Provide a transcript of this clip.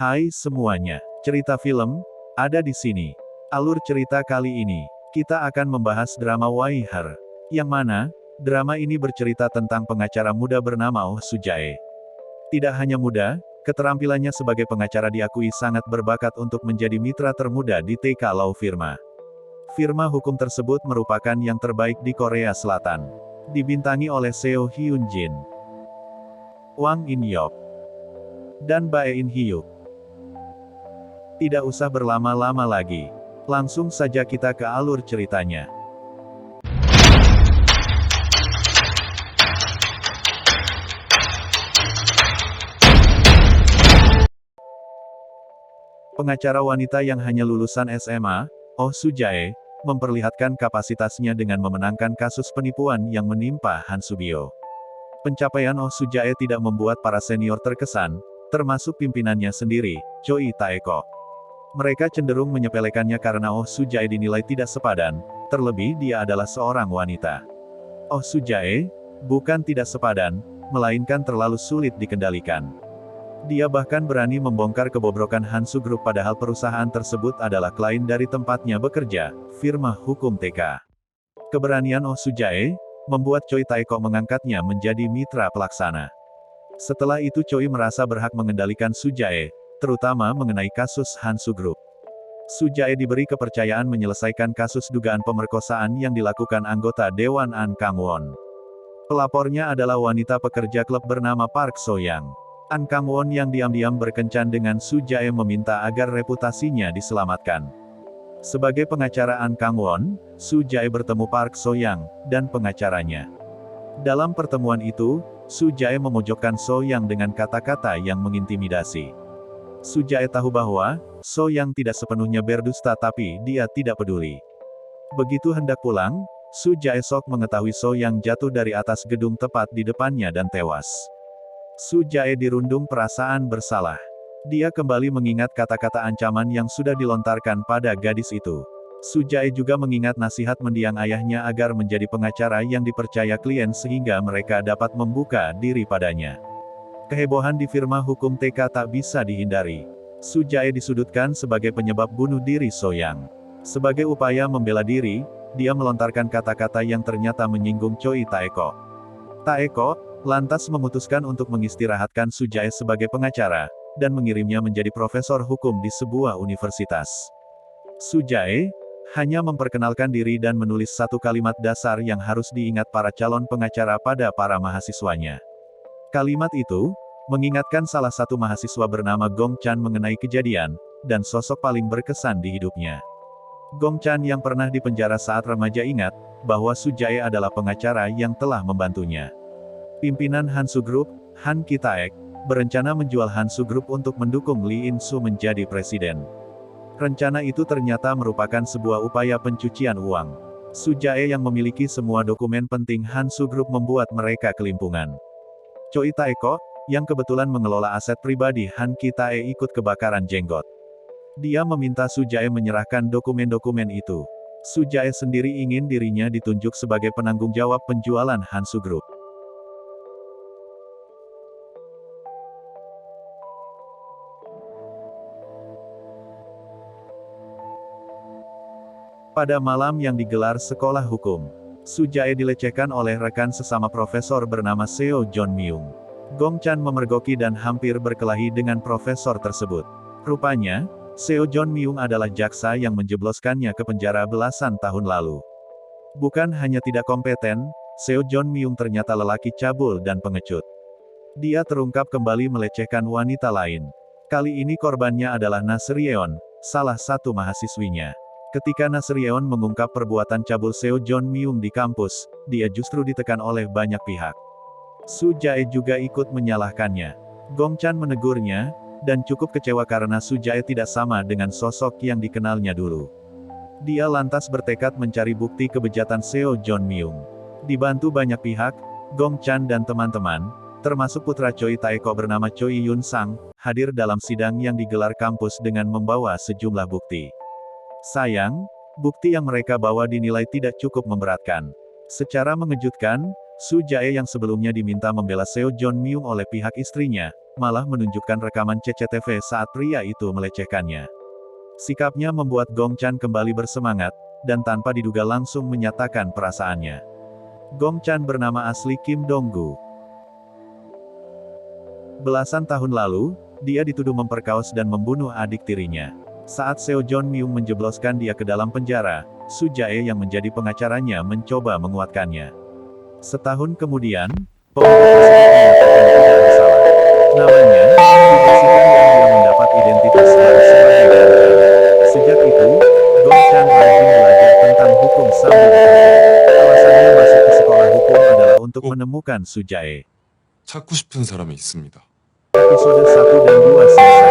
Hai semuanya, cerita film ada di sini. Alur cerita kali ini, kita akan membahas drama Waiher, yang mana drama ini bercerita tentang pengacara muda bernama Oh Soo-jae. Tidak hanya muda, keterampilannya sebagai pengacara diakui sangat berbakat untuk menjadi mitra termuda di TK Law Firma. Firma hukum tersebut merupakan yang terbaik di Korea Selatan. Dibintangi oleh Seo Hyun Jin, Wang In Yeop, dan Bae In Hyuk. Tidak usah berlama-lama lagi. Langsung saja kita ke alur ceritanya. Pengacara wanita yang hanya lulusan SMA, Oh Soo-jae, memperlihatkan kapasitasnya dengan memenangkan kasus penipuan yang menimpa Han Subio. Pencapaian Oh Soo-jae tidak membuat para senior terkesan, termasuk pimpinannya sendiri, Choi Taeko. Mereka cenderung menyepelekannya karena Oh Soo-jae dinilai tidak sepadan, terlebih dia adalah seorang wanita. Oh Soo-jae bukan tidak sepadan, melainkan terlalu sulit dikendalikan. Dia bahkan berani membongkar kebobrokan Hansu Group padahal perusahaan tersebut adalah klien dari tempatnya bekerja, firma hukum TK. Keberanian Oh Soo-jae membuat Choi Taeko mengangkatnya menjadi mitra pelaksana. Setelah itu Choi merasa berhak mengendalikan Soo-jae, terutama mengenai kasus Hansu Group. Soo-jae diberi kepercayaan menyelesaikan kasus dugaan pemerkosaan yang dilakukan anggota Dewan An Kang-won. Pelapornya adalah wanita pekerja klub bernama Park So-yang. An Kang-won yang diam-diam berkencan dengan Soo-jae meminta agar reputasinya diselamatkan. Sebagai pengacara An Kang-won, Soo-jae bertemu Park So-yang dan pengacaranya. Dalam pertemuan itu, Soo-jae memojokkan So-yang dengan kata-kata yang mengintimidasi. Soo-jae tahu bahwa So-yang tidak sepenuhnya berdusta tapi dia tidak peduli. Begitu hendak pulang, Soo-jae sok mengetahui So-yang jatuh dari atas gedung tepat di depannya dan tewas. Soo-jae dirundung perasaan bersalah. Dia kembali mengingat kata-kata ancaman yang sudah dilontarkan pada gadis itu. Soo-jae juga mengingat nasihat mendiang ayahnya agar menjadi pengacara yang dipercaya klien sehingga mereka dapat membuka diri padanya. Kehebohan di firma hukum TK tak bisa dihindari. Soo-jae disudutkan sebagai penyebab bunuh diri So-yang. Sebagai upaya membela diri, dia melontarkan kata-kata yang ternyata menyinggung Choi Taeko. Taeko lantas memutuskan untuk mengistirahatkan Soo-jae sebagai pengacara, dan mengirimnya menjadi profesor hukum di sebuah universitas. Soo-jae hanya memperkenalkan diri dan menulis satu kalimat dasar yang harus diingat para calon pengacara pada para mahasiswanya. Kalimat itu mengingatkan salah satu mahasiswa bernama Gong Chan mengenai kejadian dan sosok paling berkesan di hidupnya. Gong Chan yang pernah dipenjara saat remaja ingat bahwa Soo-jae adalah pengacara yang telah membantunya. Pimpinan Hansu Group, Han Ki-taek, berencana menjual Hansu Group untuk mendukung Lee In-soo menjadi presiden. Rencana itu ternyata merupakan sebuah upaya pencucian uang. Soo-jae yang memiliki semua dokumen penting Hansu Group membuat mereka kelimpungan. Choi Taeko, yang kebetulan mengelola aset pribadi Han Ki-taek ikut kebakaran jenggot. Dia meminta Soo-jae menyerahkan dokumen-dokumen itu. Soo-jae sendiri ingin dirinya ditunjuk sebagai penanggung jawab penjualan Hansu Group. Pada malam yang digelar sekolah hukum, Soo-jae dilecehkan oleh rekan sesama profesor bernama Seo John Myung. Gong Chan memergoki dan hampir berkelahi dengan profesor tersebut. Rupanya, Seo John Myung adalah jaksa yang menjebloskannya ke penjara belasan tahun lalu. Bukan hanya tidak kompeten, Seo John Myung ternyata lelaki cabul dan pengecut. Dia terungkap kembali melecehkan wanita lain. Kali ini korbannya adalah Nasrieon, salah satu mahasiswinya. Ketika Nasrieon mengungkap perbuatan cabul Seo John Myung di kampus, dia justru ditekan oleh banyak pihak. Soo-jae juga ikut menyalahkannya. Gong Chan menegurnya, dan cukup kecewa karena Soo-jae tidak sama dengan sosok yang dikenalnya dulu. Dia lantas bertekad mencari bukti kebejatan Seo John Myung. Dibantu banyak pihak, Gong Chan dan teman-teman, termasuk putra Choi Taeko bernama Choi Yun Sang, hadir dalam sidang yang digelar kampus dengan membawa sejumlah bukti. Sayang, bukti yang mereka bawa dinilai tidak cukup memberatkan. Secara mengejutkan, Soo-jae yang sebelumnya diminta membela Seo John Myung oleh pihak istrinya, malah menunjukkan rekaman CCTV saat pria itu melecehkannya. Sikapnya membuat Gong Chan kembali bersemangat, dan tanpa diduga langsung menyatakan perasaannya. Gong Chan bernama asli Kim Dong-gu. Belasan tahun lalu, dia dituduh memperkaos dan membunuh adik tirinya. Saat Seo John Myung menjebloskan dia ke dalam penjara, Su Jae yang menjadi pengacaranya mencoba menguatkannya. Setahun kemudian, pemuda tersebut menyatakan tidak bersalah. Namanya, dibersihkan dan dia mendapat identitas baru sebagai Gong Chan. Sejak itu, Gong Chan rajin belajar tentang hukum sambil bekerja. Alasannya masuk ke sekolah hukum adalah untuk menemukan Su Jae. 찾고 싶은 사람이 있습니다. Episode 1 dan 2 selesai.